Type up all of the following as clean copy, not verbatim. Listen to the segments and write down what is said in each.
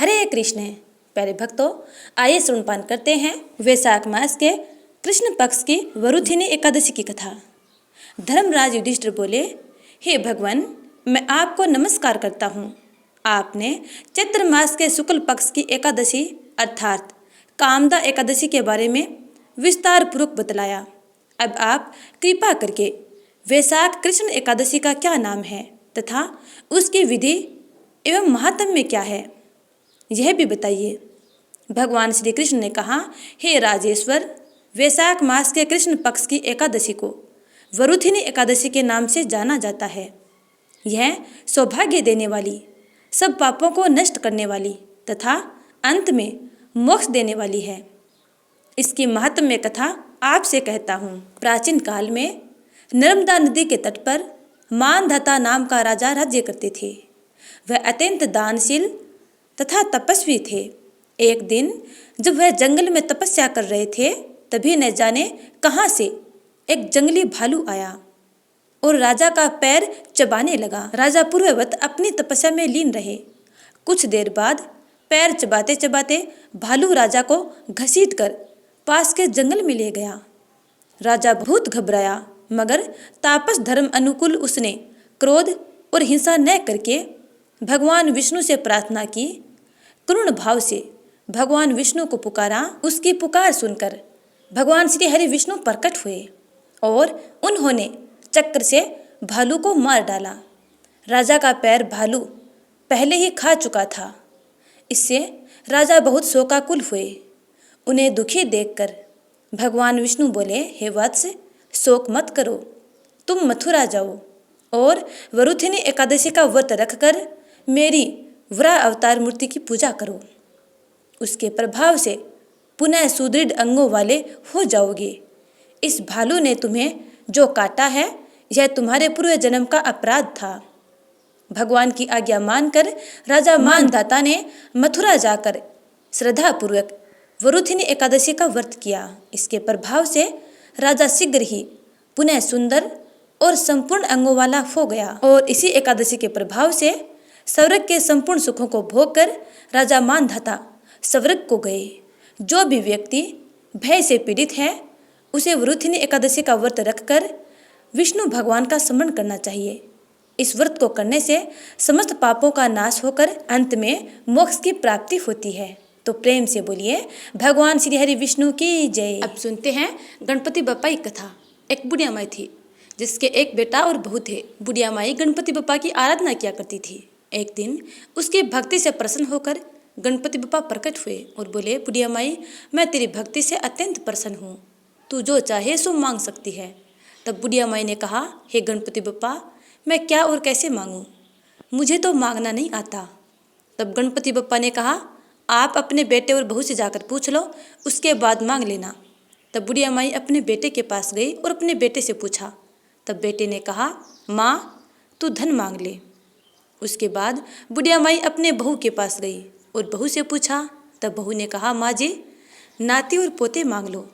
हरे कृष्ण। प्यारे भक्तों, आइए श्रवणपान करते हैं वैशाख मास के कृष्ण पक्ष की वरुथिनी एकादशी की कथा। धर्मराज युधिष्ठिर बोले, हे भगवान, मैं आपको नमस्कार करता हूँ। आपने चैत्र मास के शुक्ल पक्ष की एकादशी अर्थात कामदा एकादशी के बारे में विस्तार पूर्वक बतलाया। अब आप कृपा करके वैशाख कृष्ण एकादशी का क्या नाम है तथा उसकी विधि एवं महात्म्य क्या है, यह भी बताइए। भगवान श्री कृष्ण ने कहा, हे राजेश्वर, वैशाख मास के कृष्ण पक्ष की एकादशी को वरुथिनी एकादशी के नाम से जाना जाता है। यह सौभाग्य देने वाली, सब पापों को नष्ट करने वाली तथा अंत में मोक्ष देने वाली है। इसकी महात्म्य कथा आपसे कहता हूँ। प्राचीन काल में नर्मदा नदी के तट पर मानधाता नाम का राजा राज्य करते थे। वह अत्यंत दानशील तथा तपस्वी थे। एक दिन जब वह जंगल में तपस्या कर रहे थे, तभी न जाने कहाँ से एक जंगली भालू आया और राजा का पैर चबाने लगा। राजा पूर्ववत अपनी तपस्या में लीन रहे। कुछ देर बाद पैर चबाते चबाते भालू राजा को घसीट कर पास के जंगल में ले गया। राजा बहुत घबराया, मगर तापस धर्म अनुकूल उसने क्रोध और हिंसा न करके भगवान विष्णु से प्रार्थना की। करुण भाव से भगवान विष्णु को पुकारा। उसकी पुकार सुनकर भगवान श्री हरि विष्णु प्रकट हुए और उन्होंने चक्र से भालू को मार डाला। राजा का पैर भालू पहले ही खा चुका था। इससे राजा बहुत शोकाकुल हुए। उन्हें दुखी देखकर भगवान विष्णु बोले, हे वत्स, शोक मत करो, तुम मथुरा जाओ और वरुथिनी एकादशी का व्रत रखकर मेरी वराह अवतार मूर्ति की पूजा करो। उसके प्रभाव से पुनः सुदृढ़ अंगों वाले हो जाओगे। इस भालू ने तुम्हें जो काटा है, यह तुम्हारे पूर्व जन्म का अपराध था। भगवान की आज्ञा मानकर राजा मानधाता ने मथुरा जाकर श्रद्धापूर्वक वरुथिनी एकादशी का व्रत किया। इसके प्रभाव से राजा शीघ्र ही पुनः सुंदर और संपूर्ण अंगों वाला हो गया और इसी एकादशी के प्रभाव से स्वर्ग के संपूर्ण सुखों को भोगकर राजा मानधाता स्वर्ग को गए। जो भी व्यक्ति भय से पीड़ित है, उसे वरुथिनी एकादशी का व्रत रखकर विष्णु भगवान का स्मरण करना चाहिए। इस व्रत को करने से समस्त पापों का नाश होकर अंत में मोक्ष की प्राप्ति होती है। तो प्रेम से बोलिए, भगवान श्री हरि विष्णु की जय। अब सुनते हैं गणपति बप्पा की कथा। एक बुढ़िया माई थी जिसके एक बेटा और बहू थे। बुढ़िया माई गणपति बप्पा की आराधना किया करती थी। एक दिन उसकी भक्ति से प्रसन्न होकर गणपति बप्पा प्रकट हुए और बोले, बुढ़िया माई, मैं तेरी भक्ति से अत्यंत प्रसन्न हूँ, तू जो चाहे सो मांग सकती है। तब बुढ़िया माई ने कहा, हे गणपति बप्पा, मैं क्या और कैसे मांगूँ, मुझे तो मांगना नहीं आता। तब गणपति बप्पा ने कहा, आप अपने बेटे और बहू से जाकर पूछ लो, उसके बाद मांग लेना। तब बुढ़िया माई अपने बेटे के पास गई और अपने बेटे से पूछा। तब बेटे ने कहा, माँ, तू धन मांग ले। उसके बाद बुढ़िया माई अपने बहू के पास गई और बहू से पूछा। तब बहू ने कहा, माँ जी, नाती और पोते मांग लो।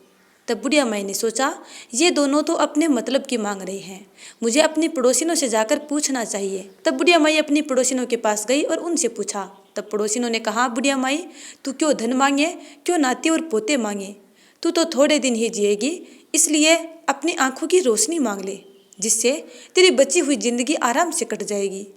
तब बुढ़िया माई ने सोचा, ये दोनों तो अपने मतलब की मांग रहे हैं, मुझे अपनी पड़ोसिनों से जाकर पूछना चाहिए। तब बुढ़िया माई अपनी पड़ोसिनों के पास गई और उनसे पूछा। तब पड़ोसिनों ने कहा, बुढ़िया माई, तू क्यों धन मांगे, क्यों नाती और पोते मांगे, तू तो थोड़े दिन ही जिएगी, इसलिए अपनी आंखों की रोशनी मांग ले, जिससे तेरी बची हुई जिंदगी आराम से कट जाएगी।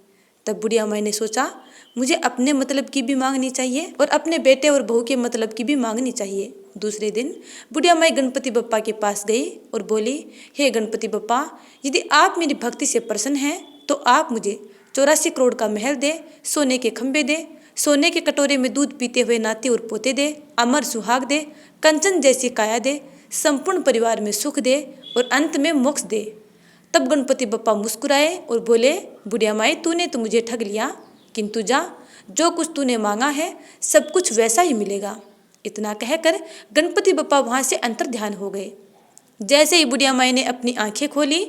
तब बुढ़िया माई ने सोचा, मुझे अपने मतलब की भी मांगनी चाहिए और अपने बेटे और बहू के मतलब की भी मांगनी चाहिए। दूसरे दिन बुढ़िया माई गणपति बप्पा के पास गई और बोली, हे गणपति बप्पा, यदि आप मेरी भक्ति से प्रसन्न हैं तो आप मुझे 84 करोड़ का महल दे, सोने के खंभे दे, सोने के कटोरे में दूध पीते हुए नाती और पोते दे, अमर सुहाग दे, कंचन जैसी काया दे, संपूर्ण परिवार में सुख दे और अंत में मोक्ष दे। तब गणपति बप्पा मुस्कुराए और बोले, बुढ़िया माई, तूने तो मुझे ठग लिया, किंतु जा, जो कुछ तूने मांगा है सब कुछ वैसा ही मिलेगा। इतना कहकर गणपति बप्पा वहाँ से अंतर ध्यान हो गए। जैसे ही बुढ़िया माई ने अपनी आंखें खोली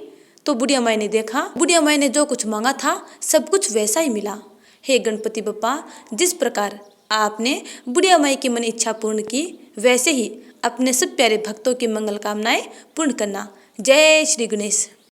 तो बुढ़िया माई ने देखा, बुढ़िया माई ने जो कुछ मांगा था सब कुछ वैसा ही मिला। हे गणपति बप्पा, जिस प्रकार आपने बुढ़िया माई की मन इच्छा पूर्ण की, वैसे ही अपने सब प्यारे भक्तों की मंगल कामनाएं पूर्ण करना। जय श्री गणेश।